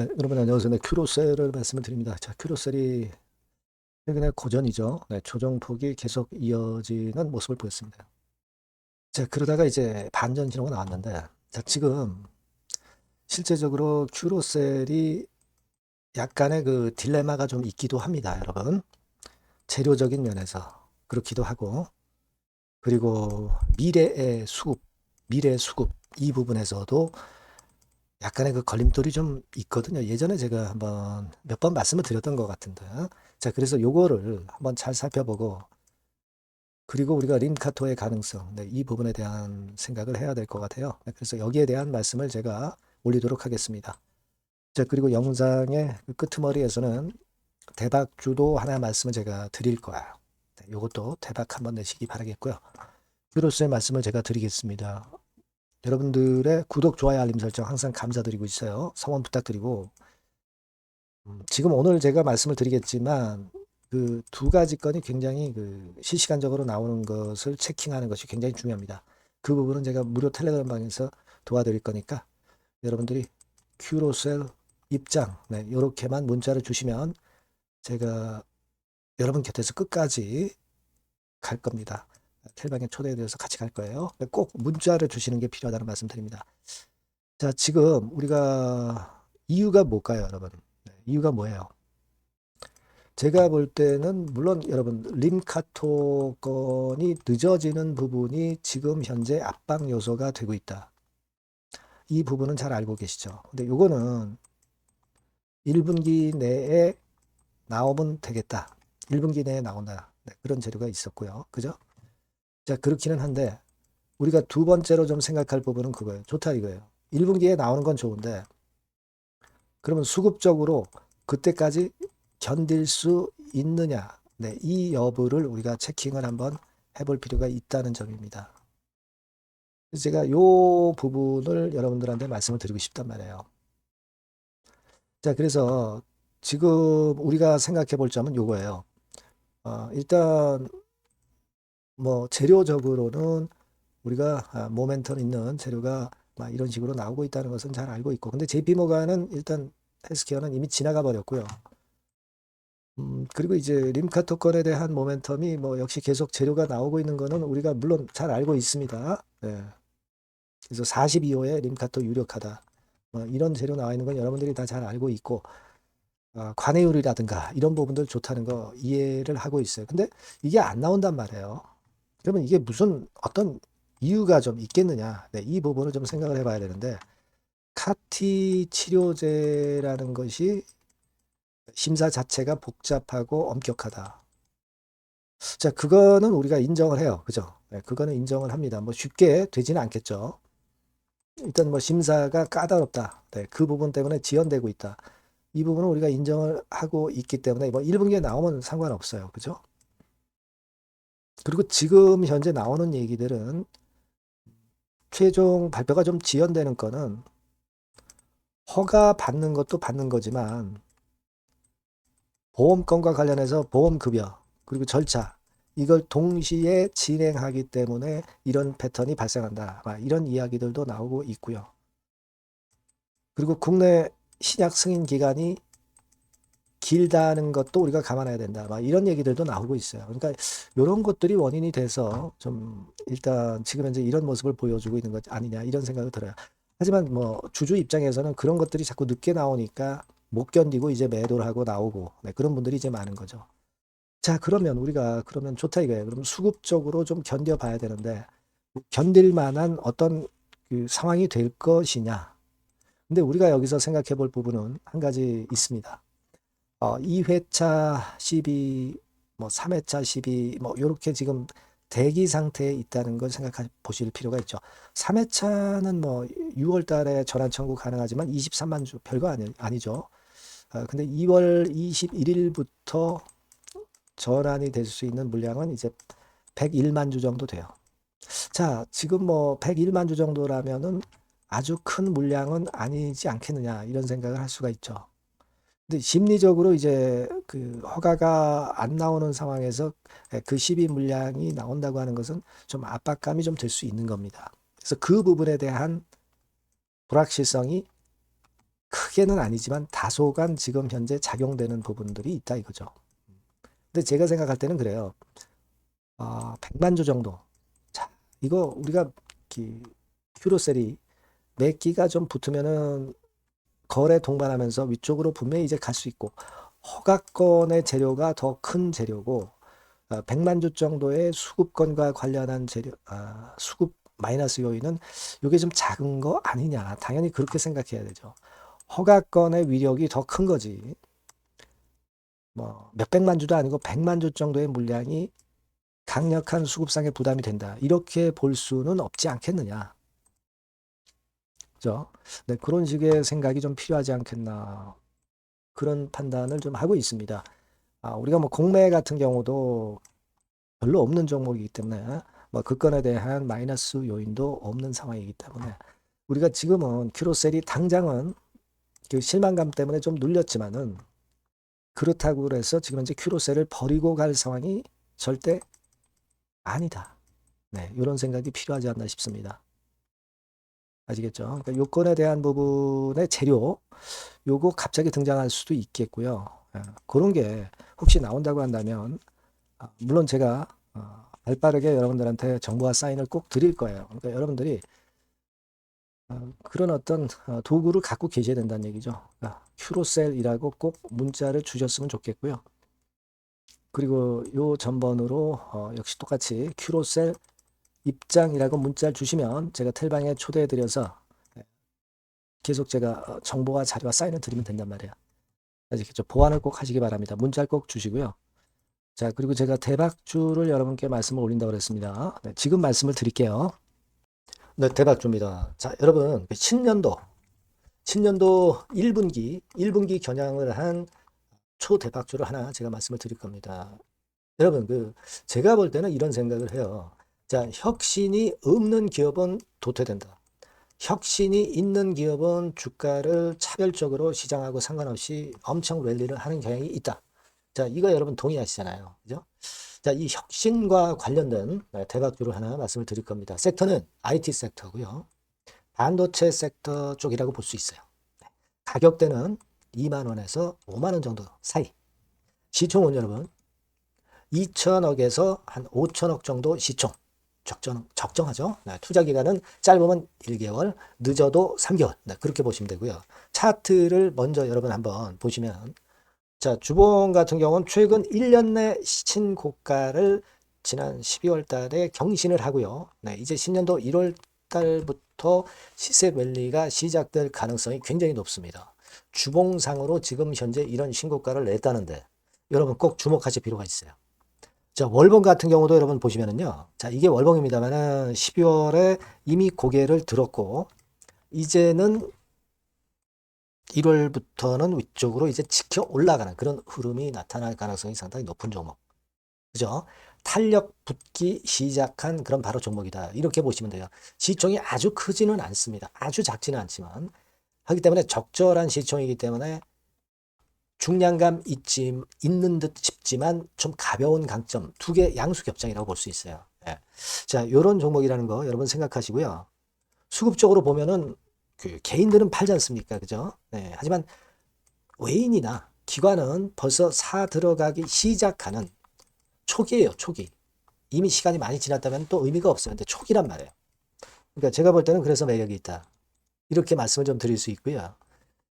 네, 여러분 안녕하세요. 네, 큐로셀을 말씀을 드립니다. 자, 큐로셀이 최근에 고전이죠. 네, 조정폭이 계속 이어지는 모습을 보였습니다. 자, 그러다가 이제 반전 신호가 나왔는데, 자, 지금 실제적으로 큐로셀이 약간의 그 딜레마가 좀 있기도 합니다, 여러분. 재료적인 면에서 그렇기도 하고, 그리고 미래의 수급 이 부분에서도 약간의 그 걸림돌이 좀 있거든요. 예전에 제가 한번 몇 번 말씀을 드렸던 것 같은데. 자, 그래서 요거를 한번 잘 살펴보고, 그리고 우리가 림카토의 가능성, 네, 이 부분에 대한 생각을 해야 될 것 같아요. 네, 그래서 여기에 대한 말씀을 제가 올리도록 하겠습니다. 자, 그리고 영상의 그 끄트머리에서는 대박주도 하나 말씀을 제가 드릴 거예요. 네, 요것도 대박 한번 내시기 바라겠고요. 큐로스의 말씀을 제가 드리겠습니다. 여러분들의 구독, 좋아요, 알림 설정 항상 감사드리고 있어요. 성원 부탁드리고, 지금 오늘 제가 말씀을 드리겠지만 그 두 가지 건이 굉장히 그 실시간적으로 나오는 것을 체킹하는 것이 굉장히 중요합니다. 그 부분은 제가 무료 텔레그램 방에서 도와드릴 거니까 여러분들이 큐로셀 입장, 네, 이렇게만 문자를 주시면 제가 여러분 곁에서 끝까지 갈 겁니다. 텔방에 초대해서 같이 갈 거예요. 꼭 문자를 주시는 게 필요하다는 말씀 드립니다. 자, 지금 우리가 이유가 뭘까요, 여러분? 네, 이유가 뭐예요? 제가 볼 때는 물론 여러분 림카토 건이 늦어지는 부분이 지금 현재 압박 요소가 되고 있다. 이 부분은 잘 알고 계시죠. 근데 요거는 1분기 내에 나오면 되겠다. 1분기 내에 나온다. 네, 그런 재료가 있었고요. 그죠? 자, 그렇기는 한데 우리가 두 번째로 좀 생각할 부분은 그거예요. 좋다 이거예요. 1분기에 나오는 건 좋은데 그러면 수급적으로 그때까지 견딜 수 있느냐? 네, 이 여부를 우리가 체킹을 한번 해볼 필요가 있다는 점입니다. 제가 이 부분을 여러분들한테 말씀을 드리고 싶단 말이에요. 자, 그래서 지금 우리가 생각해 볼 점은 요거예요. 일단 뭐 재료적으로는 우리가 모멘텀 있는 재료가 막 이런 식으로 나오고 있다는 것은 잘 알고 있고, 근데 JP모간은 일단 헬스케어는 이미 지나가 버렸고요. 그리고 이제 림카토 건에 대한 모멘텀이 뭐 역시 계속 재료가 나오고 있는 거는 우리가 물론 잘 알고 있습니다. 네. 그래서 42호에 림카토 유력하다. 뭐 이런 재료 나와 있는 건 여러분들이 다 잘 알고 있고, 관해율이라든가 이런 부분들 좋다는 거 이해를 하고 있어요. 근데 이게 안 나온단 말이에요. 그러면 이게 무슨 어떤 이유가 좀 있겠느냐. 네, 이 부분을 좀 생각을 해봐야 되는데, 카티 치료제라는 것이 심사 자체가 복잡하고 엄격하다. 자, 그거는 우리가 인정을 해요. 그죠? 네, 그거는 인정을 합니다. 뭐 쉽게 되지는 않겠죠. 일단 뭐 심사가 까다롭다. 네, 그 부분 때문에 지연되고 있다. 이 부분은 우리가 인정을 하고 있기 때문에 뭐 1분기에 나오면 상관없어요. 그죠? 그리고 지금 현재 나오는 얘기들은 최종 발표가 좀 지연되는 거는 허가 받는 것도 받는 거지만 보험건과 관련해서 보험급여 그리고 절차 이걸 동시에 진행하기 때문에 이런 패턴이 발생한다. 이런 이야기들도 나오고 있고요. 그리고 국내 신약 승인 기간이 길다는 것도 우리가 감안해야 된다. 이런 얘기들도 나오고 있어요. 그러니까 이런 것들이 원인이 돼서 좀 일단 지금 현재 이런 모습을 보여주고 있는 것 아니냐 이런 생각이 들어요. 하지만 뭐 주주 입장에서는 그런 것들이 자꾸 늦게 나오니까 못 견디고 이제 매도를 하고 나오고 네, 그런 분들이 이제 많은 거죠. 자, 그러면 우리가 그러면 좋다 이거예요. 그럼 수급적으로 좀 견뎌봐야 되는데 견딜 만한 어떤 그 상황이 될 것이냐. 근데 우리가 여기서 생각해 볼 부분은 한 가지 있습니다. 2회차 시비, 뭐 3회차 시비, 뭐 요렇게 지금 대기 상태에 있다는 걸 생각해 보실 필요가 있죠. 3회차는 뭐 6월 달에 전환 청구 가능하지만 23만 주 별거 아니죠. 근데 2월 21일부터 전환이 될 수 있는 물량은 이제 101만 주 정도 돼요. 자, 지금 뭐 101만 주 정도라면은 아주 큰 물량은 아니지 않겠느냐 이런 생각을 할 수가 있죠. 근데 심리적으로 이제 그 허가가 안 나오는 상황에서 그 시비 물량이 나온다고 하는 것은 좀 압박감이 좀 될 수 있는 겁니다. 그래서 그 부분에 대한 불확실성이 크게는 아니지만 다소간 지금 현재 작용되는 부분들이 있다 이거죠. 근데 제가 생각할 때는 그래요. 100만 주 정도. 자, 이거 우리가 큐로셀이 몇 기가 좀 붙으면은 거래 동반하면서 위쪽으로 분명히 이제 갈 수 있고, 허가권의 재료가 더 큰 재료고, 100만 주 정도의 수급권과 관련한 재료, 수급 마이너스 요인은 이게 좀 작은 거 아니냐. 당연히 그렇게 생각해야 되죠. 허가권의 위력이 더 큰 거지. 뭐 몇백만 주도 아니고 100만 주 정도의 물량이 강력한 수급상의 부담이 된다. 이렇게 볼 수는 없지 않겠느냐. 그죠? 네, 그런 식의 생각이 좀 필요하지 않겠나. 그런 판단을 좀 하고 있습니다. 우리가 뭐 공매 같은 경우도 별로 없는 종목이기 때문에 뭐 그 건에 대한 마이너스 요인도 없는 상황이기 때문에 우리가 지금은 큐로셀이 당장은 그 실망감 때문에 좀 눌렸지만은 그렇다고 그래서 지금 현재 큐로셀을 버리고 갈 상황이 절대 아니다. 네, 이런 생각이 필요하지 않나 싶습니다. 아시겠죠? 그러니까 요건에 대한 부분의 재료, 요거 갑자기 등장할 수도 있겠고요. 그런 게 혹시 나온다고 한다면, 물론 제가 발빠르게 여러분들한테 정보와 사인을 꼭 드릴 거예요. 그러니까 여러분들이 그런 어떤 도구를 갖고 계셔야 된다는 얘기죠. 큐로셀이라고 꼭 문자를 주셨으면 좋겠고요. 그리고 요 전번으로 역시 똑같이 큐로셀 입장이라고 문자를 주시면 제가 텔방에 초대해드려서 계속 제가 정보와 자료와 사인을 드리면 된단 말이에요. 아시겠죠? 보완을 꼭 하시기 바랍니다. 문자를 꼭 주시고요. 자, 그리고 제가 대박주를 여러분께 말씀을 올린다고 그랬습니다. 네, 지금 말씀을 드릴게요. 네, 대박주입니다. 자, 여러분, 신년도 1분기 겨냥을 한 초대박주를 하나 제가 말씀을 드릴 겁니다. 여러분, 제가 볼 때는 이런 생각을 해요. 자, 혁신이 없는 기업은 도태된다. 혁신이 있는 기업은 주가를 차별적으로 시장하고 상관없이 엄청 랠리를 하는 경향이 있다. 자, 이거 여러분 동의하시잖아요. 그죠? 자, 이 혁신과 관련된 대박주를 하나 말씀을 드릴 겁니다. 섹터는 IT 섹터고요. 반도체 섹터 쪽이라고 볼 수 있어요. 가격대는 2만 원에서 5만 원 정도 사이. 시총은 여러분 2천억에서 한 5천억 정도 시총. 적정하죠. 네, 투자 기간은 짧으면 1개월, 늦어도 3개월. 네, 그렇게 보시면 되고요. 차트를 먼저 여러분 한번 보시면 자, 주봉 같은 경우는 최근 1년 내 신고가를 지난 12월 달에 경신을 하고요. 네, 이제 신년도 1월 달부터 시세 랠리가 시작될 가능성이 굉장히 높습니다. 주봉상으로 지금 현재 이런 신고가를 냈다는데 여러분 꼭 주목하실 필요가 있어요. 자, 월봉 같은 경우도 여러분 보시면은요. 자, 이게 월봉입니다만은 12월에 이미 고개를 들었고 이제는 1월부터는 위쪽으로 이제 지켜 올라가는 그런 흐름이 나타날 가능성이 상당히 높은 종목. 그죠? 탄력 붙기 시작한 그런 바로 종목이다. 이렇게 보시면 돼요. 시총이 아주 크지는 않습니다. 아주 작지는 않지만 하기 때문에 적절한 시총이기 때문에 중량감 있는 듯 싶지만 좀 가벼운 강점, 두 개 양수 겹장이라고 볼 수 있어요. 예. 자, 요런 종목이라는 거 여러분 생각하시고요. 수급적으로 보면은 개인들은 팔지 않습니까? 그죠? 네. 하지만 외인이나 기관은 벌써 사 들어가기 시작하는 초기예요, 초기. 이미 시간이 많이 지났다면 또 의미가 없어요. 근데 초기란 말이에요. 그러니까 제가 볼 때는 그래서 매력이 있다. 이렇게 말씀을 좀 드릴 수 있고요.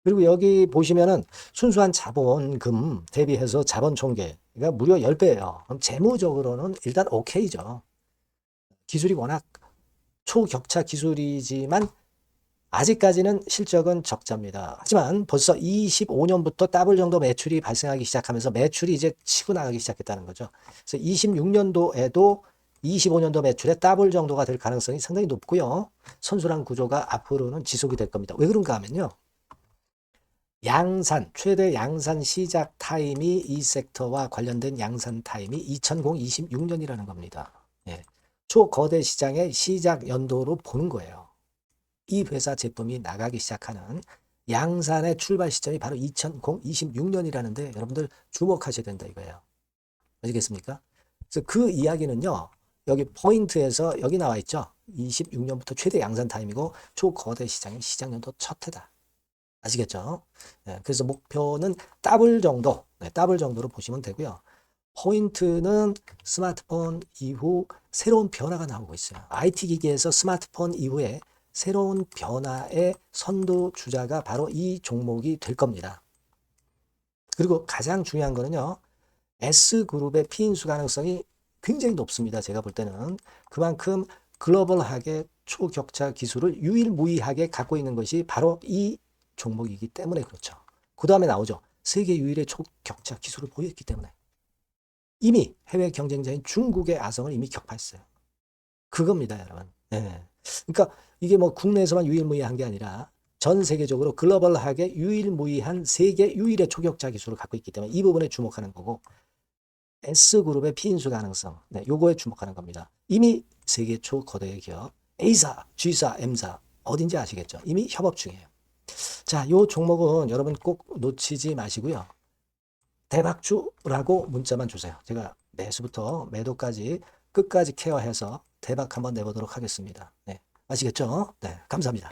그리고 여기 보시면은 순수한 자본금 대비해서 자본 총계가 무려 10배예요. 그럼 재무적으로는 일단 오케이죠. 기술이 워낙 초격차 기술이지만 아직까지는 실적은 적자입니다. 하지만 벌써 25년부터 더블 정도 매출이 발생하기 시작하면서 매출이 이제 치고 나가기 시작했다는 거죠. 그래서 26년도에도 25년도 매출의 더블 정도가 될 가능성이 상당히 높고요. 선순환 구조가 앞으로는 지속이 될 겁니다. 왜 그런가 하면요. 최대 양산 시작 타임이 이 섹터와 관련된 양산 타임이 2026년이라는 겁니다. 예. 초거대 시장의 시작 연도로 보는 거예요. 이 회사 제품이 나가기 시작하는 양산의 출발 시점이 바로 2026년이라는데 여러분들 주목하셔야 된다 이거예요. 아시겠습니까? 그래서 그 이야기는요. 여기 포인트에서 여기 나와 있죠. 26년부터 최대 양산 타임이고 초거대 시장의 시작 연도 첫 해다. 아시겠죠? 예, 그래서 목표는 더블 정도, 네, 더블 정도로 보시면 되고요. 포인트는 스마트폰 이후 새로운 변화가 나오고 있어요. IT 기기에서 스마트폰 이후에 새로운 변화의 선두 주자가 바로 이 종목이 될 겁니다. 그리고 가장 중요한 거는요. S그룹의 피인수 가능성이 굉장히 높습니다. 제가 볼 때는. 그만큼 글로벌하게 초격차 기술을 유일무이하게 갖고 있는 것이 바로 이 종목이기 때문에 그렇죠. 그 다음에 나오죠. 세계 유일의 초격차 기술을 보였기 때문에. 이미 해외 경쟁자인 중국의 아성을 이미 격파했어요. 그겁니다, 여러분. 네. 그러니까 이게 뭐 국내에서만 유일무이한 게 아니라 전 세계적으로 글로벌하게 유일무이한 세계 유일의 초격차 기술을 갖고 있기 때문에 이 부분에 주목하는 거고 S그룹의 피인수 가능성, 네, 요거에 주목하는 겁니다. 이미 세계 초거대 기업 A사, G사, M사 어딘지 아시겠죠? 이미 협업 중이에요. 자, 요 종목은 여러분 꼭 놓치지 마시고요. 대박주라고 문자만 주세요. 제가 매수부터 매도까지 끝까지 케어해서 대박 한번 내보도록 하겠습니다. 네, 아시겠죠? 네, 감사합니다.